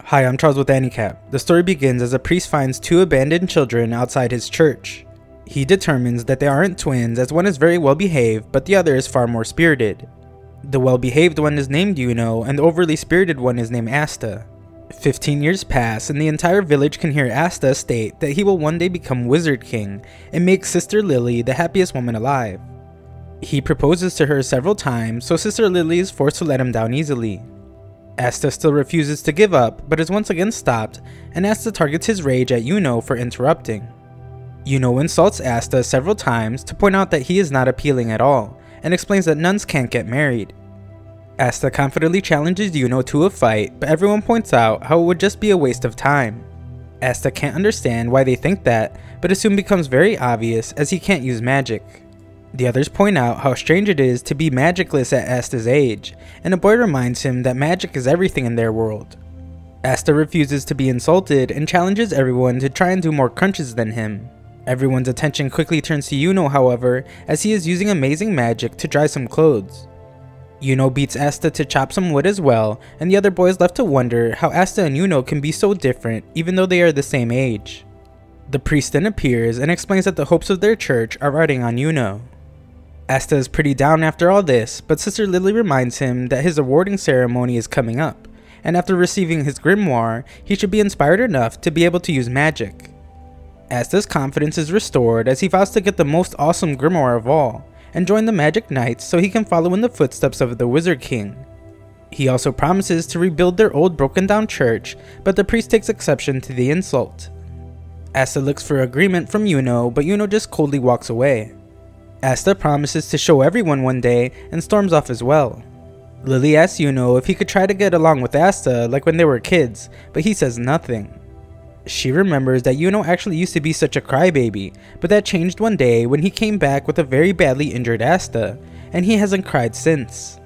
Hi, I'm Charles with Anicap. The story begins as a priest finds two abandoned children outside his church. He determines that they aren't twins, as one is very well behaved, but the other is far more spirited. The well behaved one is named Yuno, and the overly spirited one is named Asta. 15 years pass, and the entire village can hear Asta state that he will one day become Wizard King and make Sister Lily the happiest woman alive. He proposes to her several times, so Sister Lily is forced to let him down easily. Asta still refuses to give up, but is once again stopped, and Asta targets his rage at Yuno for interrupting. Yuno insults Asta several times to point out that he is not appealing at all, and explains that nuns can't get married. Asta confidently challenges Yuno to a fight, but everyone points out how it would just be a waste of time. Asta can't understand why they think that, but it soon becomes very obvious as he can't use magic. The others point out how strange it is to be magicless at Asta's age, and a boy reminds him that magic is everything in their world. Asta refuses to be insulted and challenges everyone to try and do more crunches than him. Everyone's attention quickly turns to Yuno, however, as he is using amazing magic to dry some clothes. Yuno beats Asta to chop some wood as well, and the other boys left to wonder how Asta and Yuno can be so different even though they are the same age. The priest then appears and explains that the hopes of their church are riding on Yuno. Asta is pretty down after all this, but Sister Lily reminds him that his awarding ceremony is coming up, and after receiving his grimoire, he should be inspired enough to be able to use magic. Asta's confidence is restored as he vows to get the most awesome grimoire of all, and join the Magic Knights so he can follow in the footsteps of the Wizard King. He also promises to rebuild their old broken down church, but the priest takes exception to the insult. Asta looks for agreement from Yuno, but Yuno just coldly walks away. Asta promises to show everyone one day and storms off as well. Lily asks Yuno if he could try to get along with Asta like when they were kids, but he says nothing. She remembers that Yuno actually used to be such a crybaby, but that changed one day when he came back with a very badly injured Asta, and he hasn't cried since.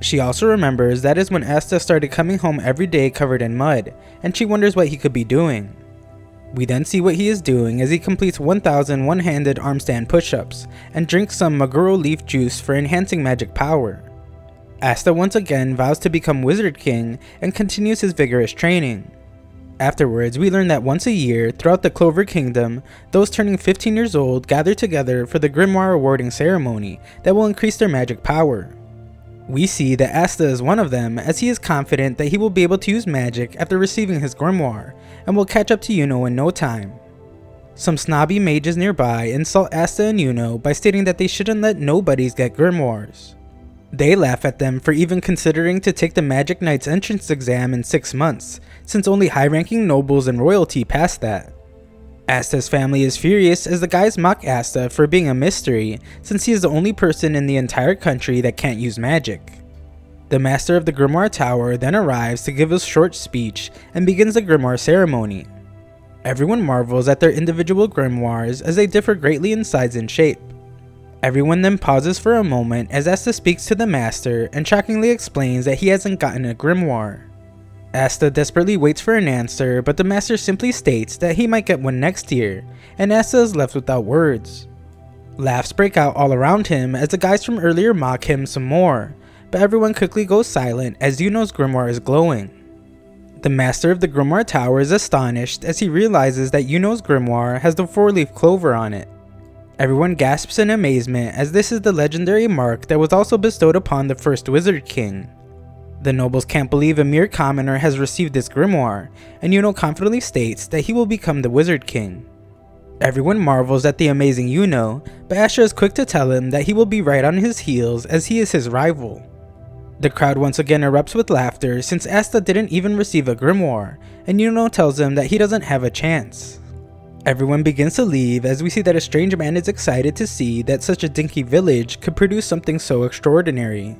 She also remembers that is when Asta started coming home every day covered in mud, and she wonders what he could be doing. We then see what he is doing as he completes 1,000 one-handed arm stand push-ups, and drinks some Maguro leaf juice for enhancing magic power. Asta once again vows to become Wizard King and continues his vigorous training. Afterwards, we learn that once a year, throughout the Clover Kingdom, those turning 15 years old gather together for the Grimoire awarding ceremony that will increase their magic power. We see that Asta is one of them, as he is confident that he will be able to use magic after receiving his grimoire, and will catch up to Yuno in no time. Some snobby mages nearby insult Asta and Yuno by stating that they shouldn't let nobodies get grimoires. They laugh at them for even considering to take the Magic Knight's entrance exam in 6 months, since only high-ranking nobles and royalty pass that. Asta's family is furious as the guys mock Asta for being a mystery, since he is the only person in the entire country that can't use magic. The master of the Grimoire Tower then arrives to give a short speech and begins the grimoire ceremony. Everyone marvels at their individual grimoires as they differ greatly in size and shape. Everyone then pauses for a moment as Asta speaks to the master and shockingly explains that he hasn't gotten a grimoire. Asta desperately waits for an answer, but the master simply states that he might get one next year, and Asta is left without words. Laughs break out all around him as the guys from earlier mock him some more, but everyone quickly goes silent as Yuno's grimoire is glowing. The master of the Grimoire Tower is astonished as he realizes that Yuno's grimoire has the 4-leaf clover on it. Everyone gasps in amazement as this is the legendary mark that was also bestowed upon the first Wizard King. The nobles can't believe a mere commoner has received this grimoire, and Yuno confidently states that he will become the Wizard King. Everyone marvels at the amazing Yuno, but Asher is quick to tell him that he will be right on his heels as he is his rival. The crowd once again erupts with laughter since Asta didn't even receive a grimoire, and Yuno tells him that he doesn't have a chance. Everyone begins to leave as we see that a strange man is excited to see that such a dinky village could produce something so extraordinary.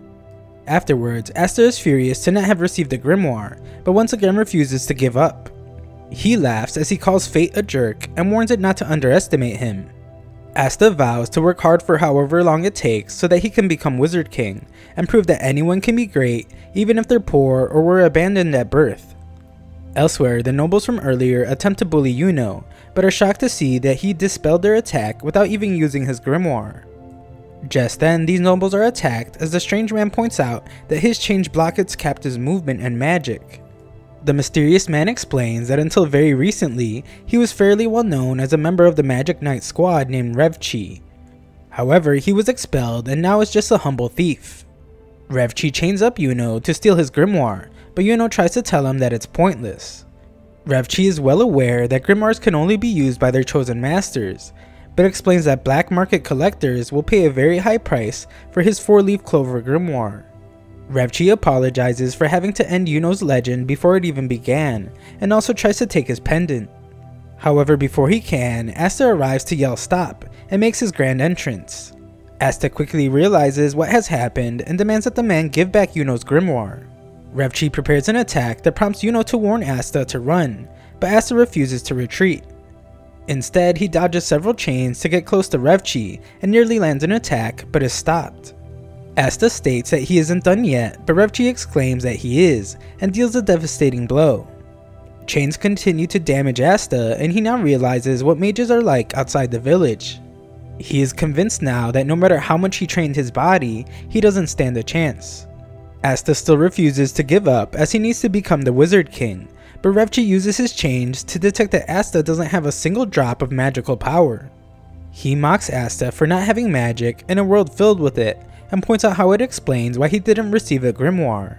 Afterwards, Asta is furious to not have received a grimoire, but once again refuses to give up. He laughs as he calls fate a jerk and warns it not to underestimate him. Asta vows to work hard for however long it takes so that he can become Wizard King, and prove that anyone can be great even if they're poor or were abandoned at birth. Elsewhere, the nobles from earlier attempt to bully Yuno, but are shocked to see that he dispelled their attack without even using his grimoire. Just then, these nobles are attacked as the strange man points out that his change blockades captive's movement and magic. The mysterious man explains that until very recently, he was fairly well known as a member of the Magic Knight squad named Revchi. However, he was expelled and now is just a humble thief. Revchi chains up Yuno to steal his grimoire, but Yuno tries to tell him that it's pointless. Revchi is well aware that grimoires can only be used by their chosen masters, but explains that black market collectors will pay a very high price for his 4-leaf clover grimoire. Revchi apologizes for having to end Yuno's legend before it even began, and also tries to take his pendant. However, before he can, Asta arrives to yell stop, and makes his grand entrance. Asta quickly realizes what has happened and demands that the man give back Yuno's grimoire. Revchi prepares an attack that prompts Yuno to warn Asta to run, but Asta refuses to retreat. Instead, he dodges several chains to get close to Revchi and nearly lands an attack, but is stopped. Asta states that he isn't done yet, but Revchi exclaims that he is, and deals a devastating blow. Chains continue to damage Asta, and he now realizes what mages are like outside the village. He is convinced now that no matter how much he trained his body, he doesn't stand a chance. Asta still refuses to give up as he needs to become the Wizard King, but Revchi uses his chains to detect that Asta doesn't have a single drop of magical power. He mocks Asta for not having magic in a world filled with it, and points out how it explains why he didn't receive a grimoire.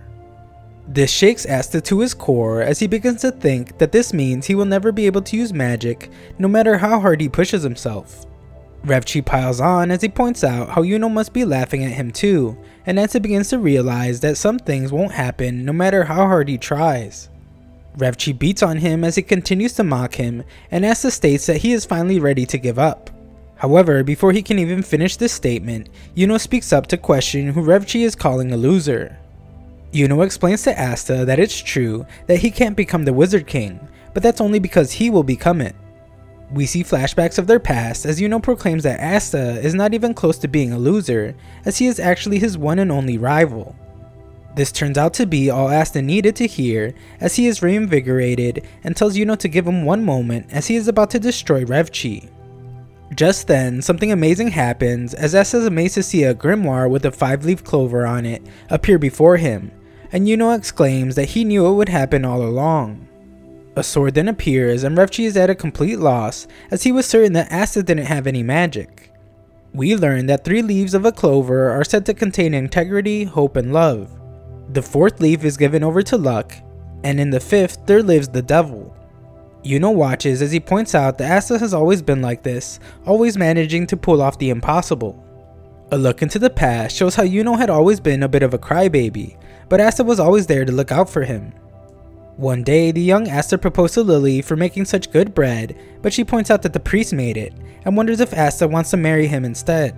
This shakes Asta to his core as he begins to think that this means he will never be able to use magic no matter how hard he pushes himself. Revchi piles on as he points out how Yuno must be laughing at him too, and Asta begins to realize that some things won't happen no matter how hard he tries. Revchi beats on him as he continues to mock him, and Asta states that he is finally ready to give up. However, before he can even finish this statement, Yuno speaks up to question who Revchi is calling a loser. Yuno explains to Asta that it's true that he can't become the Wizard King, but that's only because he will become it. We see flashbacks of their past as Yuno proclaims that Asta is not even close to being a loser, as he is actually his one and only rival. This turns out to be all Asta needed to hear, as he is reinvigorated and tells Yuno to give him one moment as he is about to destroy Revchi. Just then, something amazing happens as Asta is amazed to see a grimoire with a 5-leaf clover on it appear before him, and Yuno exclaims that he knew it would happen all along. A sword then appears and Revchi is at a complete loss as he was certain that Asta didn't have any magic. We learn that 3 leaves of a clover are said to contain integrity, hope, and love. The 4th leaf is given over to luck, and in the 5th there lives the devil. Yuno watches as he points out that Asta has always been like this, always managing to pull off the impossible. A look into the past shows how Yuno had always been a bit of a crybaby, but Asta was always there to look out for him. One day, the young Asta proposed to Lily for making such good bread, but she points out that the priest made it, and wonders if Asta wants to marry him instead.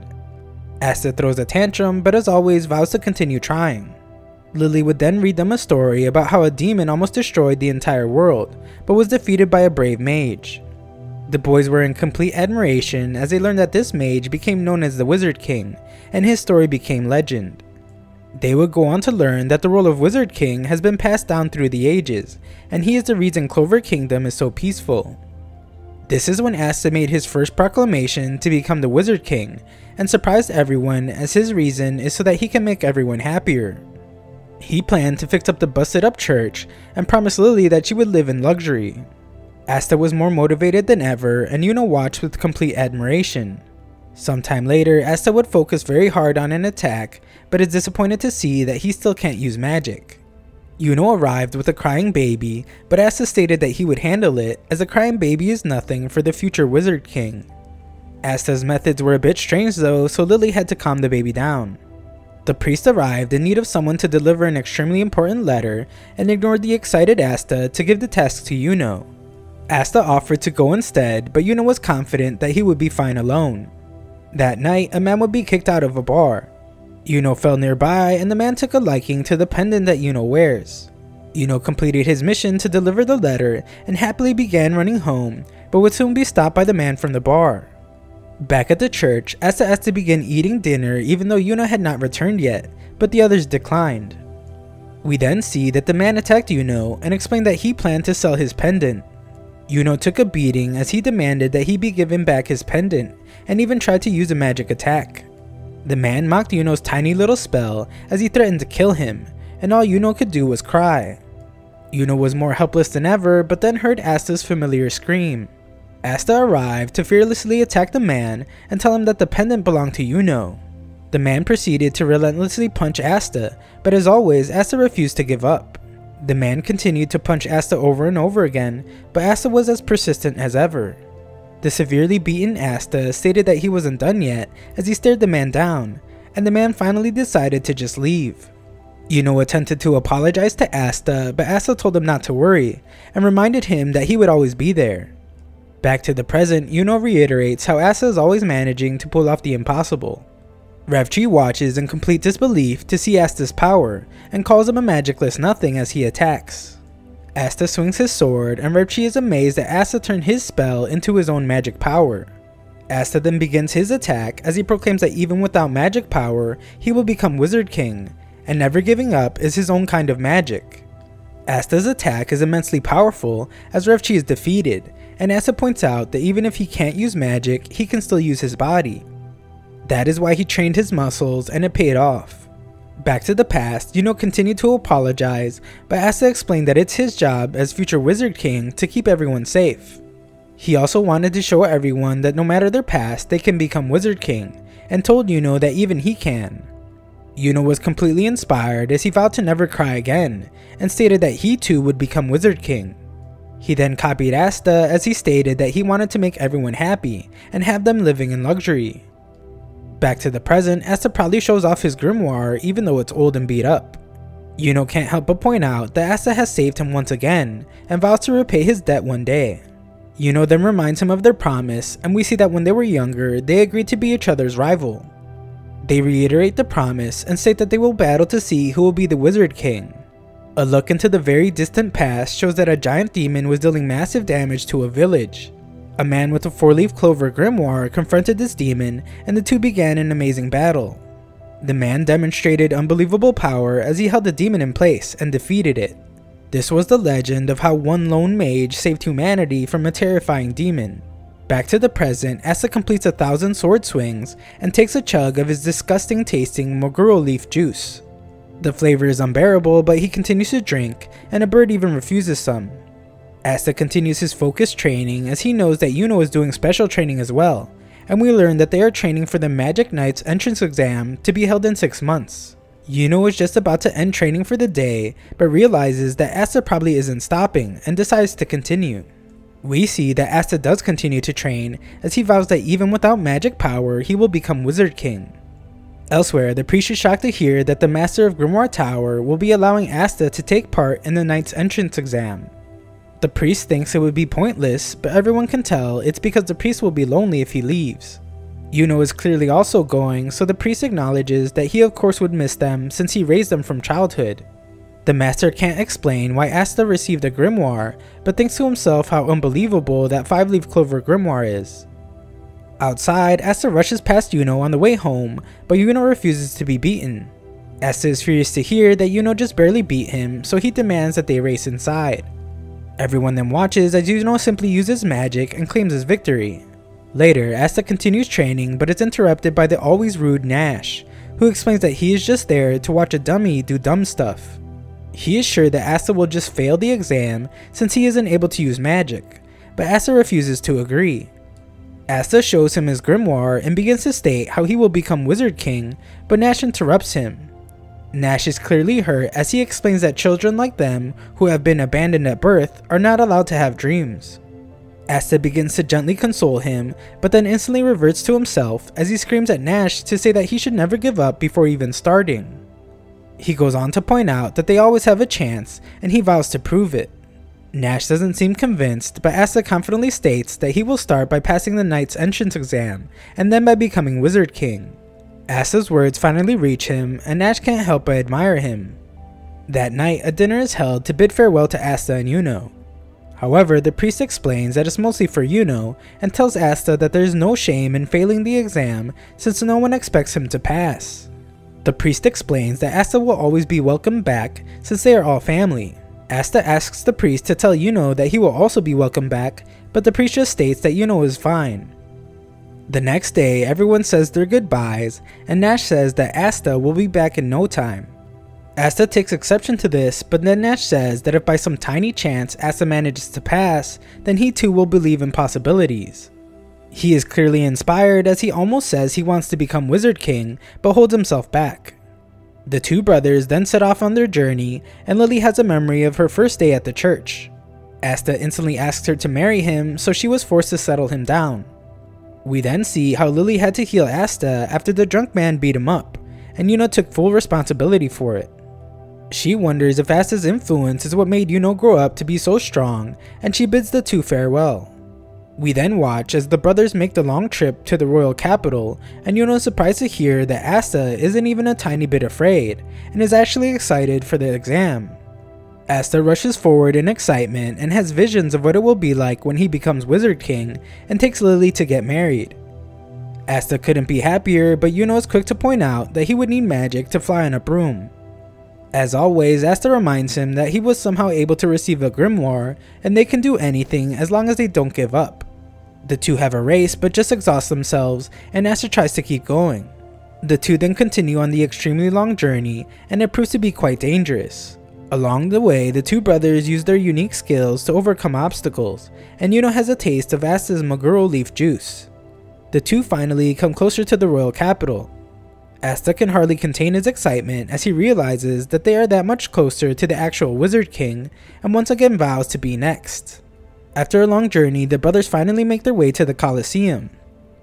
Asta throws a tantrum, but as always vows to continue trying. Lily would then read them a story about how a demon almost destroyed the entire world, but was defeated by a brave mage. The boys were in complete admiration as they learned that this mage became known as the Wizard King, and his story became legend. They would go on to learn that the role of Wizard King has been passed down through the ages, and he is the reason Clover Kingdom is so peaceful. This is when Asta made his first proclamation to become the Wizard King, and surprised everyone as his reason is so that he can make everyone happier. He planned to fix up the busted up church and promised Lily that she would live in luxury. Asta was more motivated than ever, and Yuno watched with complete admiration. Sometime later, Asta would focus very hard on an attack, but is disappointed to see that he still can't use magic. Yuno arrived with a crying baby, but Asta stated that he would handle it, as a crying baby is nothing for the future Wizard King. Asta's methods were a bit strange though, so Lily had to calm the baby down. The priest arrived in need of someone to deliver an extremely important letter, and ignored the excited Asta to give the task to Yuno. Asta offered to go instead, but Yuno was confident that he would be fine alone. That night, a man would be kicked out of a bar. Yuno fell nearby, and the man took a liking to the pendant that Yuno wears. Yuno completed his mission to deliver the letter, and happily began running home, but would soon be stopped by the man from the bar. Back at the church, Asta asked to begin eating dinner even though Yuno had not returned yet, but the others declined. We then see that the man attacked Yuno and explained that he planned to sell his pendant. Yuno took a beating as he demanded that he be given back his pendant, and even tried to use a magic attack. The man mocked Yuno's tiny little spell as he threatened to kill him, and all Yuno could do was cry. Yuno was more helpless than ever, but then heard Asta's familiar scream. Asta arrived to fearlessly attack the man and tell him that the pendant belonged to Yuno. The man proceeded to relentlessly punch Asta, but as always, Asta refused to give up. The man continued to punch Asta over and over again, but Asta was as persistent as ever. The severely beaten Asta stated that he wasn't done yet as he stared the man down, and the man finally decided to just leave. Yuno attempted to apologize to Asta, but Asta told him not to worry, and reminded him that he would always be there. Back to the present, Yuno reiterates how Asta is always managing to pull off the impossible. Revchi watches in complete disbelief to see Asta's power, and calls him a magicless nothing as he attacks. Asta swings his sword, and Revchi is amazed that Asta turned his spell into his own magic power. Asta then begins his attack as he proclaims that even without magic power, he will become Wizard King, and never giving up is his own kind of magic. Asta's attack is immensely powerful as Revchi is defeated, and Asta points out that even if he can't use magic, he can still use his body. That is why he trained his muscles, and it paid off. Back to the past, Yuno continued to apologize, but Asta explained that it's his job as future Wizard King to keep everyone safe. He also wanted to show everyone that no matter their past, they can become Wizard King, and told Yuno that even he can. Yuno was completely inspired as he vowed to never cry again, and stated that he too would become Wizard King. He then copied Asta as he stated that he wanted to make everyone happy, and have them living in luxury. Back to the present, Asta proudly shows off his grimoire even though it's old and beat up. Yuno can't help but point out that Asta has saved him once again, and vows to repay his debt one day. Yuno then reminds him of their promise, and we see that when they were younger, they agreed to be each other's rival. They reiterate the promise and state that they will battle to see who will be the Wizard King. A look into the very distant past shows that a giant demon was dealing massive damage to a village. A man with a 4-leaf clover grimoire confronted this demon, and the two began an amazing battle. The man demonstrated unbelievable power as he held the demon in place and defeated it. This was the legend of how one lone mage saved humanity from a terrifying demon. Back to the present, Asta completes 1,000 sword swings and takes a chug of his disgusting tasting Moguro leaf juice. The flavor is unbearable, but he continues to drink, and a bird even refuses some. Asta continues his focused training as he knows that Yuno is doing special training as well, and we learn that they are training for the Magic Knights entrance exam to be held in 6 months. Yuno is just about to end training for the day, but realizes that Asta probably isn't stopping and decides to continue. We see that Asta does continue to train as he vows that even without magic power, he will become Wizard King. Elsewhere, the priest is shocked to hear that the Master of Grimoire Tower will be allowing Asta to take part in the Knight's entrance exam. The priest thinks it would be pointless, but everyone can tell it's because the priest will be lonely if he leaves. Yuno is clearly also going, so the priest acknowledges that he of course would miss them since he raised them from childhood. The master can't explain why Asta received a grimoire, but thinks to himself how unbelievable that 5-leaf clover grimoire is. Outside, Asta rushes past Yuno on the way home, but Yuno refuses to be beaten. Asta is furious to hear that Yuno just barely beat him, so he demands that they race inside. Everyone then watches as Yuno simply uses magic and claims his victory. Later, Asta continues training but is interrupted by the always rude Nash, who explains that he is just there to watch a dummy do dumb stuff. He is sure that Asta will just fail the exam since he isn't able to use magic, but Asta refuses to agree. Asta shows him his grimoire and begins to state how he will become Wizard King, but Nash interrupts him. Nash is clearly hurt as he explains that children like them, who have been abandoned at birth, are not allowed to have dreams. Asta begins to gently console him, but then instantly reverts to himself as he screams at Nash to say that he should never give up before even starting. He goes on to point out that they always have a chance, and he vows to prove it. Nash doesn't seem convinced, but Asta confidently states that he will start by passing the Knight's entrance exam, and then by becoming Wizard King. Asta's words finally reach him, and Nash can't help but admire him. That night, a dinner is held to bid farewell to Asta and Yuno. However, the priest explains that it's mostly for Yuno, and tells Asta that there is no shame in failing the exam since no one expects him to pass. The priest explains that Asta will always be welcomed back since they are all family. Asta asks the priest to tell Yuno that he will also be welcomed back, but the priest just states that Yuno is fine. The next day, everyone says their goodbyes, and Nash says that Asta will be back in no time. Asta takes exception to this, but then Nash says that if by some tiny chance Asta manages to pass, then he too will believe in possibilities. He is clearly inspired, as he almost says he wants to become Wizard King, but holds himself back. The two brothers then set off on their journey, and Lily has a memory of her first day at the church. Asta instantly asks her to marry him, so she was forced to settle him down. We then see how Lily had to heal Asta after the drunk man beat him up, and Yuna took full responsibility for it. She wonders if Asta's influence is what made Yuno grow up to be so strong, and she bids the two farewell. We then watch as the brothers make the long trip to the royal capital, and Yuno is surprised to hear that Asta isn't even a tiny bit afraid, and is actually excited for the exam. Asta rushes forward in excitement and has visions of what it will be like when he becomes Wizard King, and takes Lily to get married. Asta couldn't be happier, but Yuno is quick to point out that he would need magic to fly on a broom. As always, Asta reminds him that he was somehow able to receive a grimoire, and they can do anything as long as they don't give up. The two have a race but just exhaust themselves, and Asta tries to keep going. The two then continue on the extremely long journey, and it proves to be quite dangerous. Along the way, the two brothers use their unique skills to overcome obstacles, and Yuno has a taste of Asta's Maguro leaf juice. The two finally come closer to the royal capital. Asta can hardly contain his excitement as he realizes that they are that much closer to the actual Wizard King, and once again vows to be next. After a long journey, the brothers finally make their way to the Colosseum.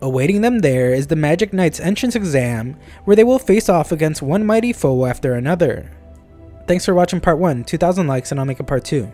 Awaiting them there is the Magic Knight's entrance exam, where they will face off against one mighty foe after another. Thanks for watching part 1, 2,000 likes and I'll make a part 2.